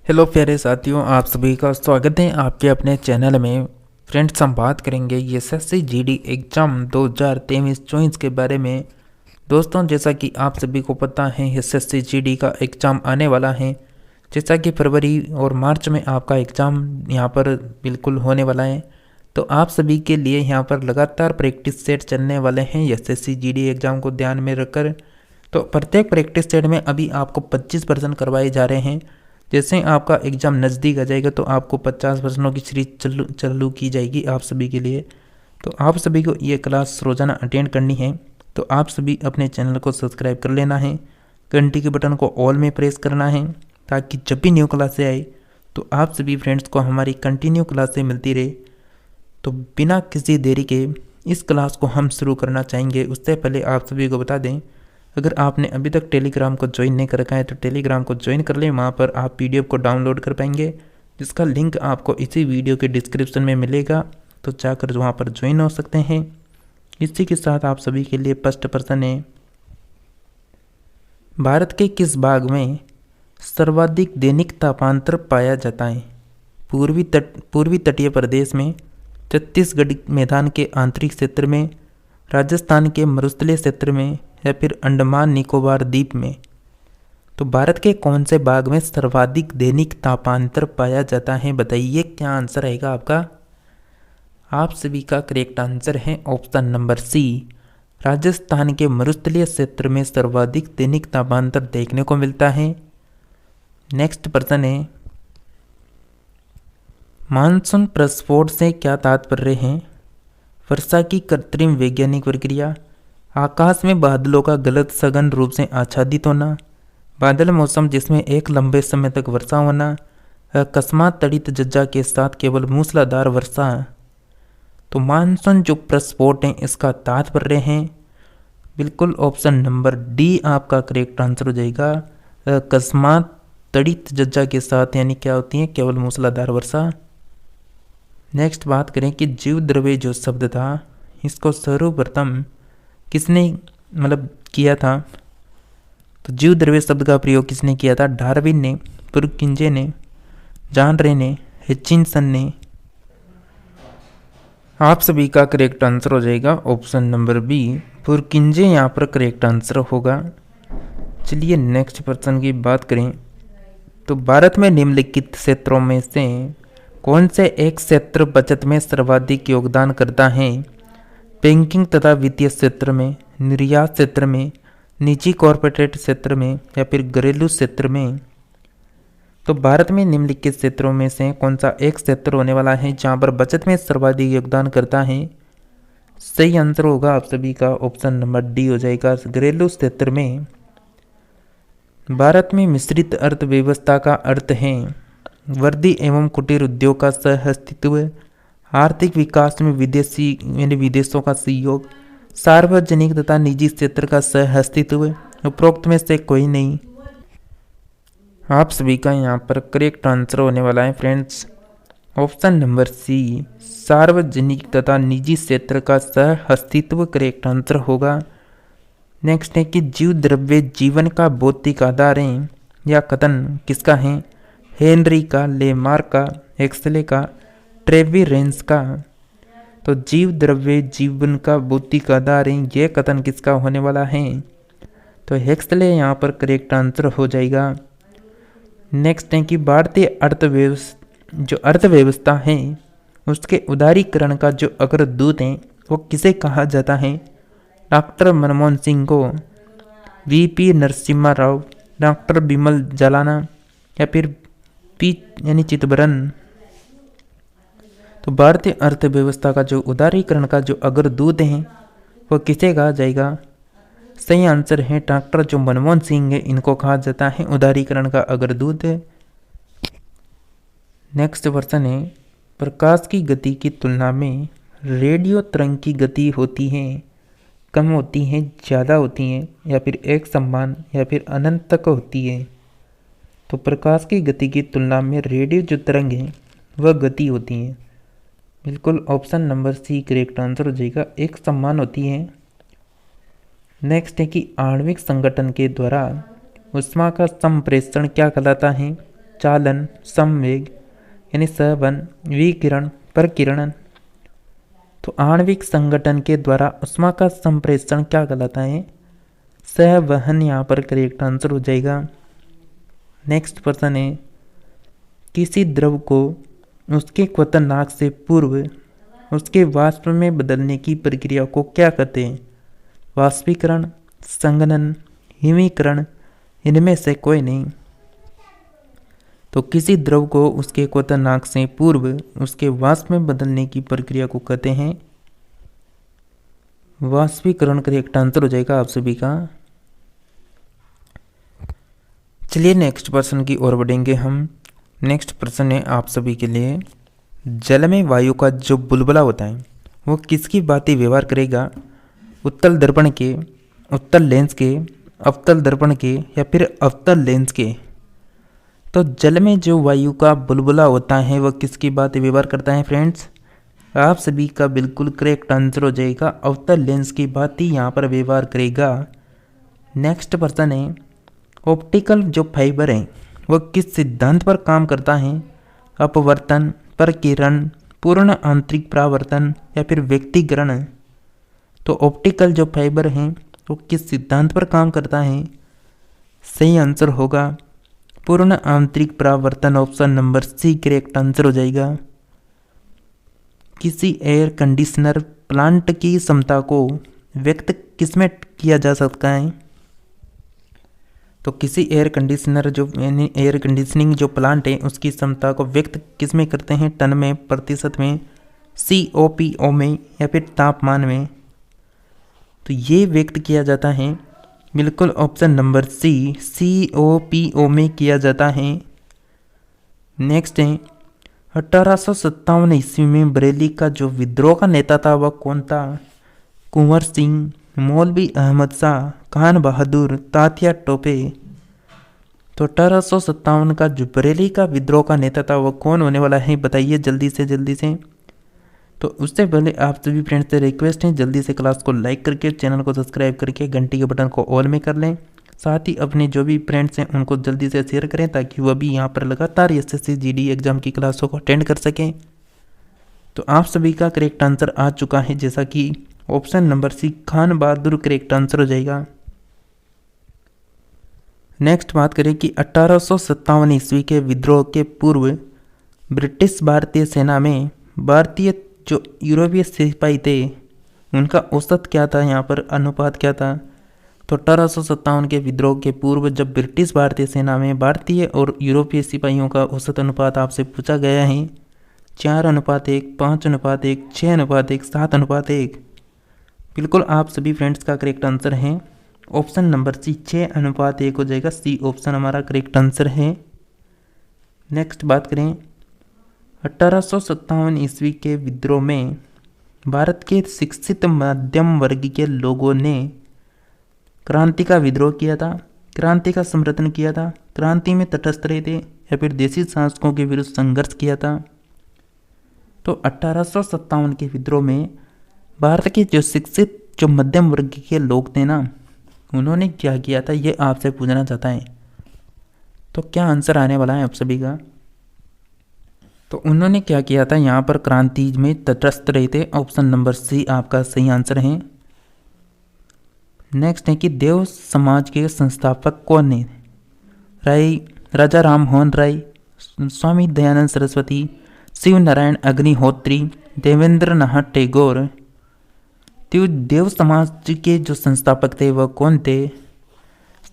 Hello प्यारे साथियों, आप सभी का स्वागत है आपके अपने चैनल में। फ्रेंड्स, हम बात करेंगे एसएससी जीडी एग्ज़ाम 2023-24 के बारे में। दोस्तों, जैसा कि आप सभी को पता है, एसएससी जीडी का एग्ज़ाम आने वाला है। जैसा कि फरवरी और मार्च में आपका एग्ज़ाम यहाँ पर बिल्कुल होने वाला है, तो आप सभी के लिए यहाँ पर लगातार प्रैक्टिस सेट चलने वाले हैं एसएससी जीडी एग्ज़ाम को ध्यान में रखकर। तो प्रत्येक प्रैक्टिस सेट में अभी आपको 25% करवाए जा रहे हैं। जैसे आपका एग्ज़ाम नज़दीक आ जाएगा तो आपको 50% की सीरीज चालू की जाएगी आप सभी के लिए। तो आप सभी को ये क्लास रोज़ाना अटेंड करनी है, तो आप सभी अपने चैनल को सब्सक्राइब कर लेना है, घंटी के बटन को ऑल में प्रेस करना है, ताकि जब भी न्यू क्लासें आए तो आप सभी फ्रेंड्स को हमारी कंटिन्यू क्लासें मिलती रहे। तो बिना किसी देरी के इस क्लास को हम शुरू करना चाहेंगे। उससे पहले आप सभी को बता दें, अगर आपने अभी तक टेलीग्राम को ज्वाइन नहीं कर रखा है तो टेलीग्राम को ज्वाइन कर लें। वहाँ पर आप पीडीएफ को डाउनलोड कर पाएंगे, जिसका लिंक आपको इसी वीडियो के डिस्क्रिप्शन में मिलेगा, तो जाकर वहाँ पर ज्वाइन हो सकते हैं। इसी के साथ आप सभी के लिए फर्स्ट प्रश्न है, भारत के किस भाग में सर्वाधिक दैनिक तापांतर पाया जाता है? पूर्वी तटीय प्रदेश में, छत्तीसगढ़ मैदान के आंतरिक क्षेत्र में, राजस्थान के मरुस्थलीय क्षेत्र में, या फिर अंडमान निकोबार द्वीप में? तो भारत के कौन से भाग में सर्वाधिक दैनिक तापांतर पाया जाता है? बताइए क्या आंसर रहेगा आपका। आप सभी का करेक्ट आंसर है ऑप्शन नंबर सी, राजस्थान के मरुस्थलीय क्षेत्र में सर्वाधिक दैनिक तापांतर देखने को मिलता है। नेक्स्ट प्रश्न है, मानसून प्रस्फोट से क्या तात्पर्य है? वर्षा की कृत्रिम वैज्ञानिक प्रक्रिया, आकाश में बादलों का गलत सघन रूप से आच्छादित होना, बादल मौसम जिसमें एक लंबे समय तक वर्षा होना, अकस्मात तड़ित जज्जा के साथ केवल मूसलाधार वर्षा। तो मानसून जो प्रस्फोट है इसका तात्पर्य है बिल्कुल ऑप्शन नंबर डी आपका करेक्ट आंसर हो जाएगा, अकस्मात तड़ित जज्जा के साथ, यानी क्या होती है? केवल मूसलाधार वर्षा। नेक्स्ट बात करें कि जीव द्रव्य जो शब्द था इसको सर्वप्रथम किसने किया था? तो जीव द्रव्य शब्द का प्रयोग किसने किया था? डार्विन ने, पुरकिंजे ने, जॉन रे ने, हिचिंसन ने। आप सभी का करेक्ट आंसर हो जाएगा ऑप्शन नंबर बी, पुरकिंजे यहाँ पर करेक्ट आंसर होगा। चलिए नेक्स्ट प्रश्न की बात करें, तो भारत में निम्नलिखित क्षेत्रों में से कौन से एक क्षेत्र बचत में सर्वाधिक योगदान करता है? बैंकिंग तथा वित्तीय क्षेत्र में, निर्यात क्षेत्र में, निजी कॉरपोरेट क्षेत्र में, या फिर घरेलू क्षेत्र में? तो भारत में निम्नलिखित क्षेत्रों में से कौन सा एक क्षेत्र होने वाला है जहां पर बचत में सर्वाधिक योगदान करता है? सही आंसर होगा आप सभी का ऑप्शन नंबर डी हो जाएगा, घरेलू क्षेत्र में। भारत में मिश्रित अर्थव्यवस्था का अर्थ है वर्दी एवं कुटीर उद्योग का सह अस्तित्व, आर्थिक विकास में विदेशों का सहयोग, सार्वजनिक तथा निजी क्षेत्र का सह अस्तित्व, उपरोक्त में से कोई नहीं। आप सभी का यहाँ पर करेक्ट आंसर होने वाला है फ्रेंड्स ऑप्शन नंबर सी, सार्वजनिक तथा निजी क्षेत्र का सह अस्तित्व करेक्ट आंसर होगा। नेक्स्ट है कि जीव द्रव्य जीवन का भौतिक आधार है, या कथन किसका है? हेनरी का, लेमार्क का, एक्सले का, ट्रेवी रेंस का? तो जीव द्रव्य जीवन का भौतिक आधार है, ये कथन किसका होने वाला है? तो एक्सले यहाँ पर करेक्ट आंसर हो जाएगा। नेक्स्ट है कि भारतीय अर्थव्यवस्था है उसके उदारीकरण का जो अग्रदूत है वो किसे कहा जाता है? डॉक्टर मनमोहन सिंह को, वीपी नरसिम्हा राव, डॉक्टर बिमल जालाना, या फिर यानी चिदंबरम? तो भारतीय अर्थव्यवस्था का जो उदारीकरण का जो अग्रदूत है वो किसे कहा जाएगा? सही आंसर है डॉक्टर जो मनमोहन सिंह है, इनको कहा जाता है उदारीकरण का अग्रदूत। नेक्स्ट प्रश्न है, प्रकाश की गति की तुलना में रेडियो तरंग की गति होती है, कम होती है, ज़्यादा होती है, या फिर एक समान, या फिर अनंत तक होती है? तो प्रकाश की गति की तुलना में रेडियो जो तरंग है वह गति होती है, बिल्कुल option number C correct answer हो जाएगा, एक समान होती है। नेक्स्ट है कि आणविक संगठन के द्वारा ऊष्मा का संप्रेषण क्या कहलाता है? चालन, संवेग यानी संवहन, विकिरण, प्रकीर्णन। तो आणविक संगठन के द्वारा ऊष्मा का संप्रेषण क्या कहलाता है? संवहन यहाँ पर करेक्ट आंसर हो जाएगा। नेक्स्ट प्रश्न है, किसी द्रव को उसके क्वथनांक से पूर्व उसके वाष्प में बदलने की प्रक्रिया को क्या कहते हैं? वाष्पीकरण, संघनन, हिमीकरण, इनमें से कोई नहीं। तो किसी द्रव को उसके क्वथनांक से पूर्व उसके वाष्प में बदलने की प्रक्रिया को कहते हैं वाष्पीकरण। करेक्ट आंसर हो जाएगा आप सभी का। चलिए नेक्स्ट प्रश्न की ओर बढ़ेंगे हम। नेक्स्ट प्रश्न है आप सभी के लिए, जल में वायु का जो बुलबुला होता है वो किसकी भांति व्यवहार करेगा? उत्तल दर्पण के, उत्तल लेंस के, अवतल दर्पण के या फिर अवतल लेंस के? तो जल में जो वायु का बुलबुला होता है वह किसकी भांति व्यवहार करता है फ्रेंड्स? आप सभी का बिल्कुल करेक्ट आंसर हो जाएगा, अवतल लेंस की भांति यहाँ पर व्यवहार करेगा। नेक्स्ट प्रश्न है, ऑप्टिकल जो फाइबर है वह किस सिद्धांत पर काम करता है? अपवर्तन, प्रकीर्णन, पूर्ण आंतरिक परावर्तन या फिर व्यक्तिकरण? तो ऑप्टिकल जो फाइबर है वो किस सिद्धांत पर काम करता है? सही आंसर होगा पूर्ण आंतरिक परावर्तन, option number C correct answer हो जाएगा। किसी एयर कंडीशनर प्लांट की क्षमता को व्यक्त किसमें किया जा सकता है? तो किसी एयर कंडीशनर जो यानी एयर कंडीशनिंग जो प्लांट है उसकी क्षमता को व्यक्त किसमें करते हैं? टन में, प्रतिशत में, COPO में या फिर तापमान में? तो ये व्यक्त किया जाता है बिल्कुल ऑप्शन नंबर सी, COPO में किया जाता है। नेक्स्ट है, 1857 ईस्वी में बरेली का जो विद्रोह का नेता था वह कौन था? कुंवर सिंह, मौलवी अहमद शाह, खान बहादुर, तात्या टोपे? तो 1857 का जो बरेली का विद्रोह का नेता था वह कौन होने वाला है? बताइए जल्दी से। तो उससे पहले आप सभी फ्रेंड्स से रिक्वेस्ट है जल्दी से क्लास को लाइक करके चैनल को सब्सक्राइब करके घंटी के बटन को ऑल में कर लें। साथ ही अपने जो भी फ्रेंड्स हैं उनको जल्दी से शेयर करें ताकि वह भी यहाँ पर लगातार SSC GD एग्जाम की क्लासों को अटेंड कर सकें। तो आप सभी का करेक्ट आंसर आ चुका है, जैसा कि ऑप्शन नंबर सी खान बहादुर करेक्ट आंसर हो जाएगा। नेक्स्ट बात करें कि 1857 ईस्वी के विद्रोह के पूर्व ब्रिटिश भारतीय सेना में भारतीय जो यूरोपीय सिपाही थे उनका औसत क्या था? यहाँ पर अनुपात क्या था? तो 1857 के विद्रोह के पूर्व जब ब्रिटिश भारतीय सेना में भारतीय और यूरोपीय सिपाहियों का औसत अनुपात आपसे पूछा गया है 4:1, 5:1, 6:1, 7:1। बिल्कुल आप सभी फ्रेंड्स का करेक्ट आंसर है ऑप्शन नंबर सी 6:1 हो जाएगा। सी ऑप्शन हमारा करेक्ट आंसर है। नेक्स्ट बात करें, 1857 ईस्वी के विद्रोह में भारत के शिक्षित मध्यम वर्ग के लोगों ने क्रांति का विद्रोह किया था, क्रांति का समर्थन किया था, क्रांति में तटस्थ रहे थे या फिर देशी शासकों के विरुद्ध संघर्ष किया था? तो 1857 के विद्रोह में भारत के जो शिक्षित जो मध्यम वर्ग के लोग थे ना उन्होंने क्या किया था ये आपसे पूछना चाहता है। तो क्या आंसर आने वाला है आप सभी का? तो उन्होंने क्या किया था, यहाँ पर क्रांति में तटस्थ रहे थे। ऑप्शन नंबर सी आपका सही आंसर है। नेक्स्ट है कि देव समाज के संस्थापक कौन है? राजा राम मोहन राय, स्वामी दयानंद सरस्वती, शिव नारायण अग्निहोत्री, देवेंद्र नाथ टैगोर? तो देव समाज के जो संस्थापक थे वह कौन थे?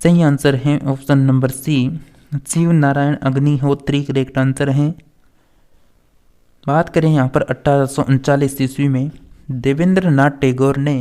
सही आंसर है option number C, Shiv Narayan Agnihotri correct answer है। बात करें यहाँ पर 1839 ईस्वी में देवेंद्र नाथ टैगोर ने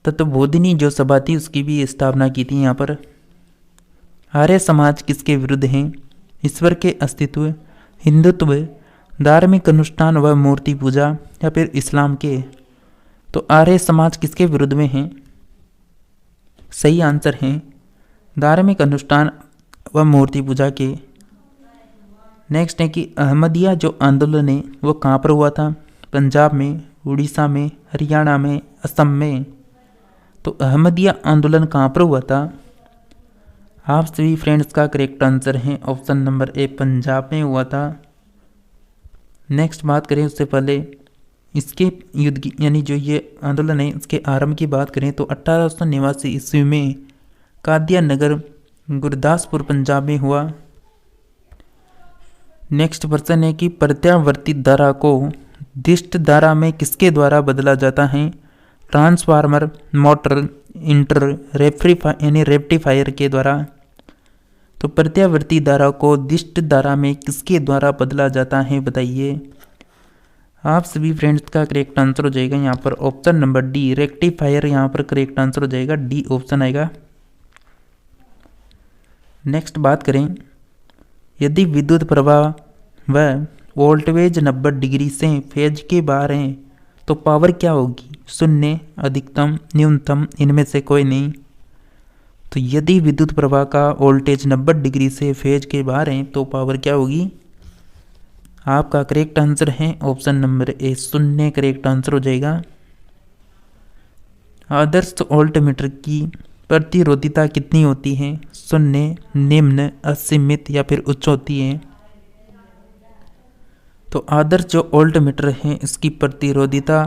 तत्वबोधिनी जो सभा थी उसकी भी स्थापना की थी। यहाँ पर आर्य समाज किसके विरुद्ध है? ईश्वर के अस्तित्व, हिंदुत्व, धार्मिक अनुष्ठान व मूर्ति पूजा या फिर इस्लाम के? तो आर्य समाज किसके विरुद्ध में है? सही आंसर है धार्मिक अनुष्ठान व मूर्ति पूजा के। नेक्स्ट है कि अहमदिया जो आंदोलन है वो कहाँ पर हुआ था? पंजाब में, उड़ीसा में, हरियाणा में, असम में? तो अहमदिया आंदोलन कहाँ पर हुआ था? आप सभी फ्रेंड्स का करेक्ट आंसर है ऑप्शन नंबर ए, पंजाब में हुआ था। नेक्स्ट बात करें उससे पहले इसके युद्ध की यानी जो ये आंदोलन है इसके आरंभ की बात करें तो 1889 ईस्वी में कादिया नगर गुरदासपुर पंजाब में हुआ। नेक्स्ट प्रश्न है कि प्रत्यावर्ती धारा को दिष्ट धारा में किसके द्वारा बदला जाता है? ट्रांसफार्मर, मोटर, इंटर यानी रेक्टिफायर के द्वारा। तो प्रत्यावर्ती धारा को दिष्ट धारा में किसके द्वारा बदला जाता है बताइए। आप सभी फ्रेंड्स का करेक्ट आंसर हो जाएगा यहाँ पर ऑप्शन नंबर डी, रेक्टिफायर यहाँ पर करेक्ट आंसर हो जाएगा, डी ऑप्शन आएगा। नेक्स्ट बात करें, यदि विद्युत प्रवाह व वोल्टेज 90 डिग्री से फेज के बाहर है तो पावर क्या होगी? शून्य, अधिकतम, न्यूनतम, इनमें से कोई नहीं। तो यदि विद्युत प्रवाह का वोल्टेज 90 डिग्री से फेज के बाहर है तो पावर क्या होगी? आपका करेक्ट आंसर है ऑप्शन नंबर ए, शून्य करेक्ट आंसर हो जाएगा। आदर्श वोल्टमीटर की प्रतिरोधकता कितनी होती है? शून्य, निम्न, असीमित या फिर उच्च होती है? तो आदर्श जो वोल्टमीटर है इसकी प्रतिरोधकता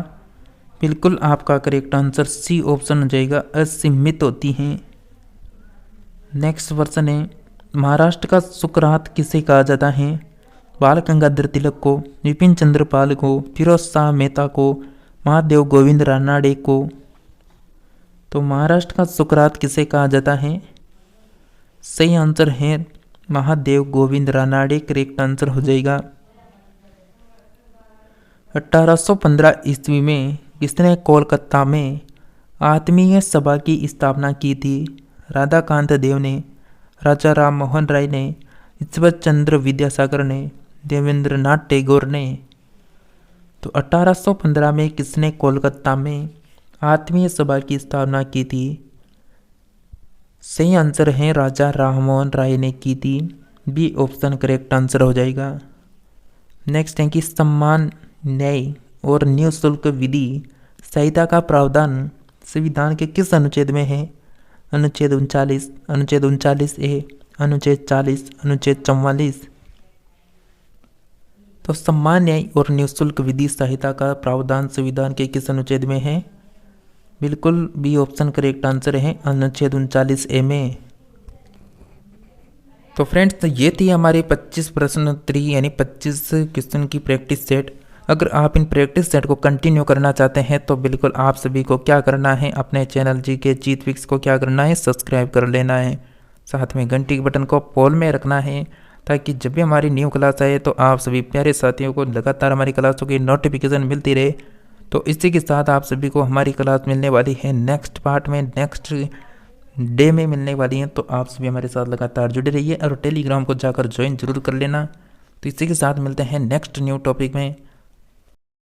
बिल्कुल आपका करेक्ट आंसर सी ऑप्शन हो जाएगा, असीमित होती है। नेक्स्ट क्वेश्चन है, महाराष्ट्र का सुकरात किसे कहा जाता है? बाल गंगाधर तिलक को, विपिन चंद्र पाल को, फिरोज शाह मेहता को, महादेव गोविंद रानाडे को। तो महाराष्ट्र का सुकरात किसे कहा जाता है? सही आंसर है महादेव गोविंद रानाडे करेक्ट आंसर हो जाएगा। 1815 ईस्वी में किसने कोलकाता में आत्मीय सभा की स्थापना की थी? राधाकांत देव ने, राजा राम मोहन राय ने, ईश्वर चंद्र विद्यासागर ने, देवेंद्र नाथ टैगोर ने। तो 1815 में किसने कोलकाता में आत्मीय सभा की स्थापना की थी? सही आंसर है राजा राममोहन राय ने की थी, बी ऑप्शन करेक्ट आंसर हो जाएगा। नेक्स्ट है कि सम्मान, न्याय और निःशुल्क विधि सहायता का प्रावधान संविधान के किस अनुच्छेद में है? अनुच्छेद 39, अनुच्छेद 39A, अनुच्छेद 40, अनुच्छेद 44। तो सम्मान, न्याय और निःशुल्क विधि सहायता का प्रावधान संविधान के किस अनुच्छेद में है? बिल्कुल बी ऑप्शन करेक्ट आंसर है, अनुच्छेद 39A में। तो फ्रेंड्स तो ये थी हमारे 25 प्रश्न 3 यानी 25 क्वेश्चन की प्रैक्टिस सेट। अगर आप इन प्रैक्टिस सेट को कंटिन्यू करना चाहते हैं तो बिल्कुल आप सभी को क्या करना है, अपने चैनल जीके चीट फिक्स को क्या करना है, सब्सक्राइब कर लेना है। साथ में घंटी के बटन को पोल में रखना है ताकि जब भी हमारी न्यू क्लास आए तो आप सभी प्यारे साथियों को लगातार हमारी क्लासों की नोटिफिकेशन मिलती रहे। तो इसी के साथ आप सभी को हमारी क्लास मिलने वाली है नेक्स्ट पार्ट में, नेक्स्ट डे में मिलने वाली हैं। तो आप सभी हमारे साथ लगातार जुड़े रहिए और टेलीग्राम को जाकर ज्वाइन जरूर कर लेना। तो इसी के साथ मिलते हैं नेक्स्ट न्यू टॉपिक में।